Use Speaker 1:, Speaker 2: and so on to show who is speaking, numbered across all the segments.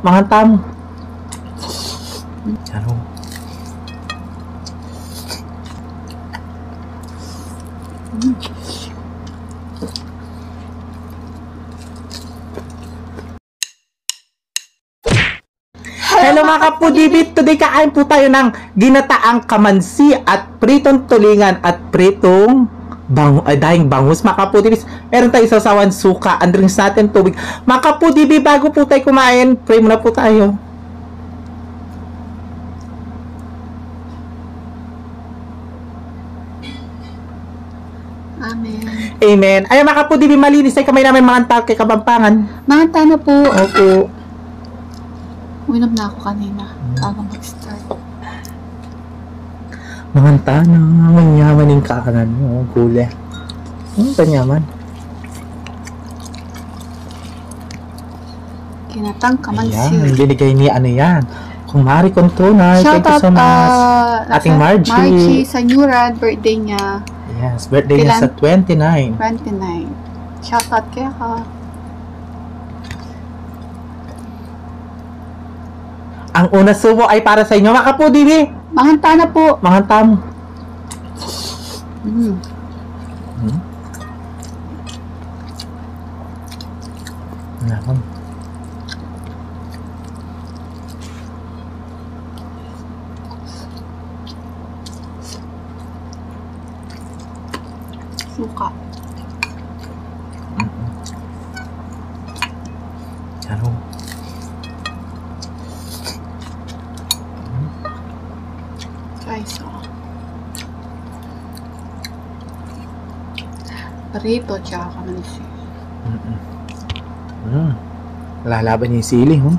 Speaker 1: Mga tamo. Ano? Hello mga kapudibit! Today kakain po tayo ng ginataang kamansi at pritong tulingan at pritong dahing bangus mga kapudibit. Meron tayo isasawan suka, ang drinks natin tubig. Mga kapudibit, bago po tayo kumain, pray muna po tayo.
Speaker 2: Amen.
Speaker 1: Amen. Ayun mga kapudibit, malinis ay kamay namin mga tao kay Kabampangan.
Speaker 2: Mga tana po.
Speaker 1: Opo.
Speaker 2: Uminom na ako kanina bago mag-start.
Speaker 1: Mga tana, manyaman yung kakanan mo, gule. Tanyaman.
Speaker 2: Kinatang kamansi.
Speaker 1: Ayan, binigay ni ano yan. Kung Mari Contunay, thank you so much. Ating Margie.
Speaker 2: Margie sa New Rad, birthday niya.
Speaker 1: Yes, birthday niya sa 29.
Speaker 2: 29. Shoutout kaya ka.
Speaker 1: Ang una sumo ay para sa inyo, mga kapudibit.
Speaker 2: Mga tana po.
Speaker 1: Mga tamo. Nakam.
Speaker 2: Suka.
Speaker 1: Ano?
Speaker 2: Rice. Prito tsaka kamansi.
Speaker 1: Lalaban niya yung sili, huh?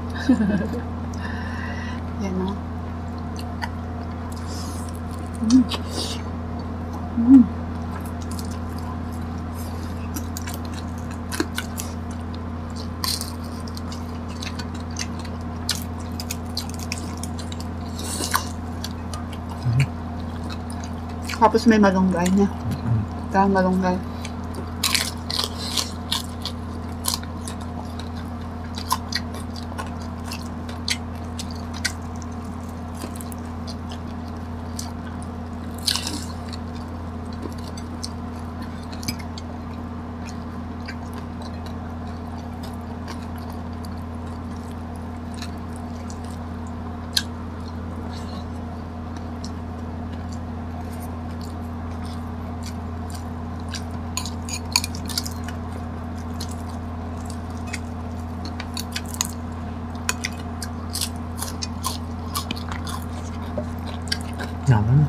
Speaker 2: Yan o. Tapos may malunggay na. Dahil malunggay.
Speaker 1: Naman.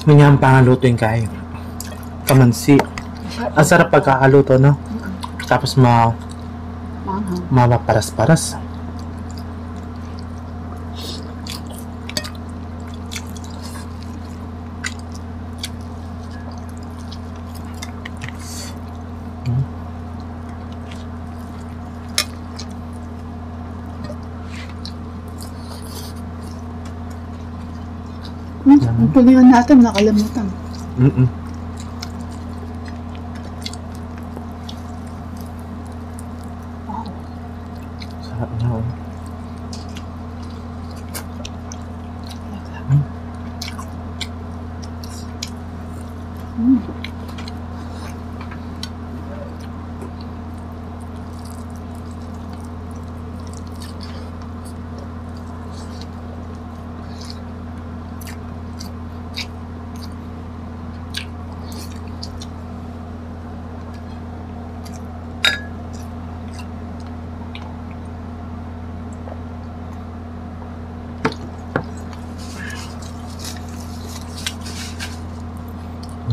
Speaker 1: Ganyan ang pangaluto yung kain. Kamansi. Ang sarap pagkakaluto, no? Tapos maparas-paras.
Speaker 2: Ang tulingan natin, nakalimutan.
Speaker 1: Sarap na, oh.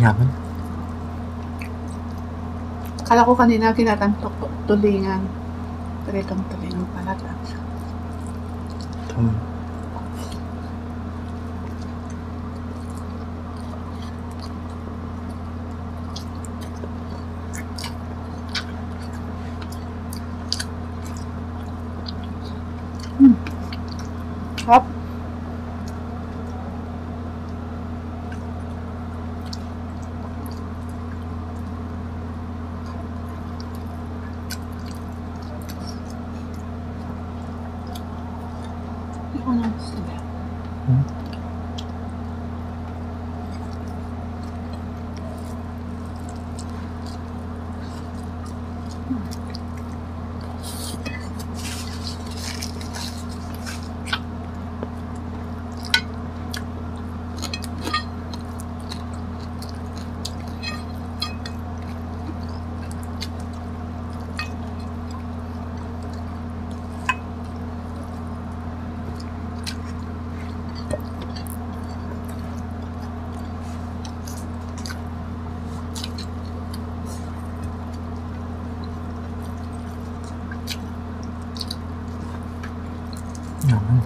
Speaker 1: Yaman.
Speaker 2: Kala ko kanina kinatantok tulingan. Pritong tulingan pala. Hop. Hindi ko na sila.
Speaker 1: Yaman.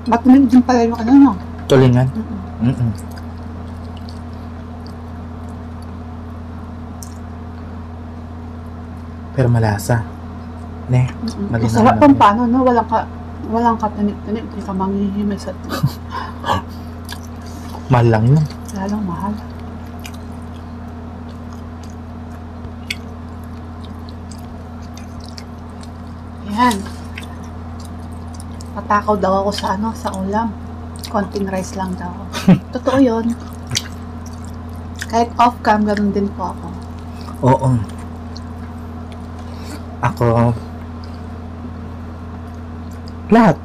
Speaker 2: Matunog din pala yung ano, no?
Speaker 1: Tulingan?
Speaker 2: Mm-mm.
Speaker 1: Mm-mm. Pero malasa. Ne, malinaw
Speaker 2: Masarap
Speaker 1: naman
Speaker 2: pang
Speaker 1: yun.
Speaker 2: paano, no? Walang katanik-tanik. Hindi ka manghihimay sa
Speaker 1: Mahal lang yun.
Speaker 2: lalong mahal. Yan. Patakaw daw ako sa ano, sa ulam. Konting rice lang daw. Totoo yun. Kahit off-cam, ganun din po ako.
Speaker 1: Oo. Ako, lahat.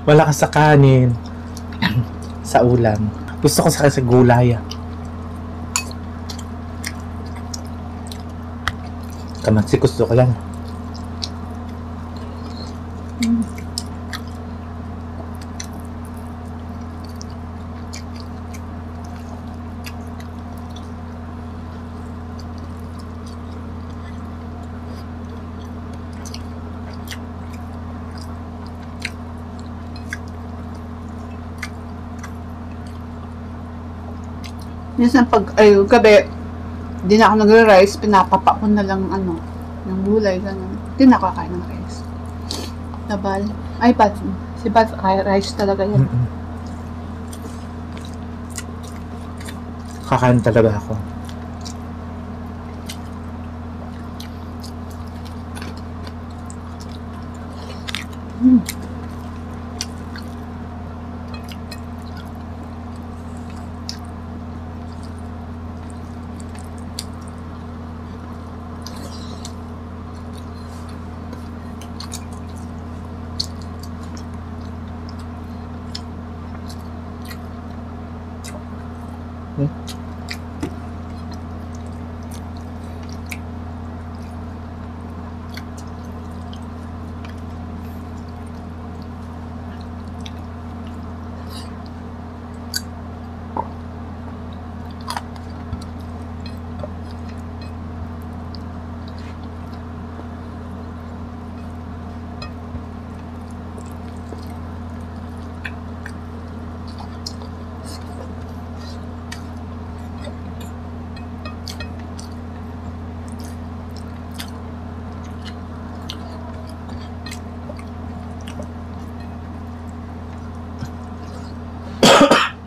Speaker 1: Wala ka sa kanin, sa ulam. Gusto ko sa gulay. Kamansi, gusto ko yan.
Speaker 2: Mm. Minsan pag, gabi, di na ako nagre-rice, pinapapa ko na lang ano, yung gulay, gano'n. Di nakakain ng rice. Nabal. Ay, Bal. Si Bal, rice talaga yan.
Speaker 1: Mm-mm. Kakain talaga ako.
Speaker 2: Mm.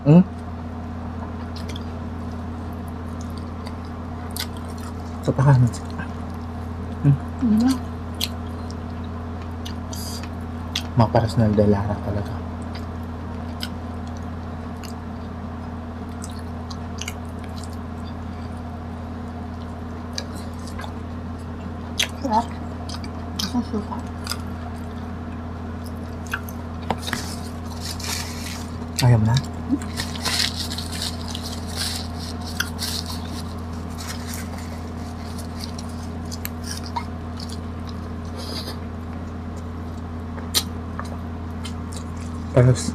Speaker 1: Hmm? Sa pakanan.
Speaker 2: Ano?
Speaker 1: Mga personal de Lara talaga.
Speaker 2: Sarap. Ang suka.
Speaker 1: Ayaw na? Tapos,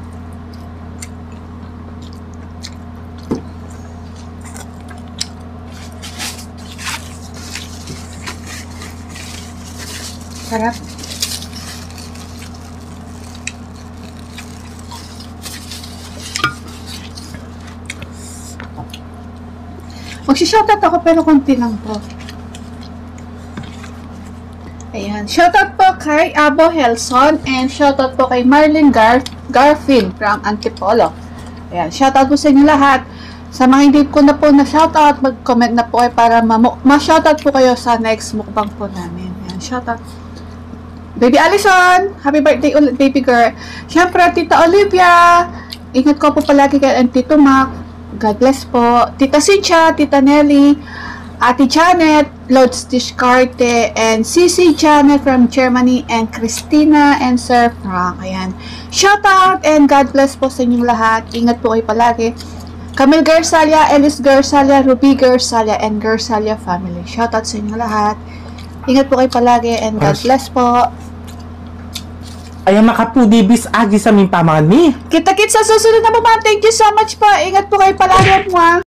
Speaker 2: Sarap. Magsishoutout ako pero konti lang po. Ayan. Shoutout po kay Abo Helson and shoutout po kay Marlene Garfield from Antipolo. Ayan. Shoutout po sa inyo lahat. Sa mga hindi ko na po na shoutout, mag-comment na po kayo para ma-shoutout po kayo sa next mukbang po namin. Ayan. Shoutout. Baby Allison, happy birthday ulit, baby girl. Siyempre, Tita Olivia, ingat ko po palagi kay Tito Mac. God bless po. Tita Cynthia, Tita Nelly, Ate Janet, Lods Discarte, and Cici Janet from Germany, and Christina and Sir Frank. Ayan. Shout out and God bless po sa inyong lahat. Ingat po kayo palagi. Camille Garsalia, Ellis Garsalia, Ruby Garsalia, and Garsalia family. Shout out sa inyong lahat. Ingat po kayo palagi and God bless po.
Speaker 1: Ayan mga kapudibis, agi sa aming pamakan ni.
Speaker 2: Kita-kits sa susunod na naman. Thank you so much po. Ingat po kayo palagi. Mwah.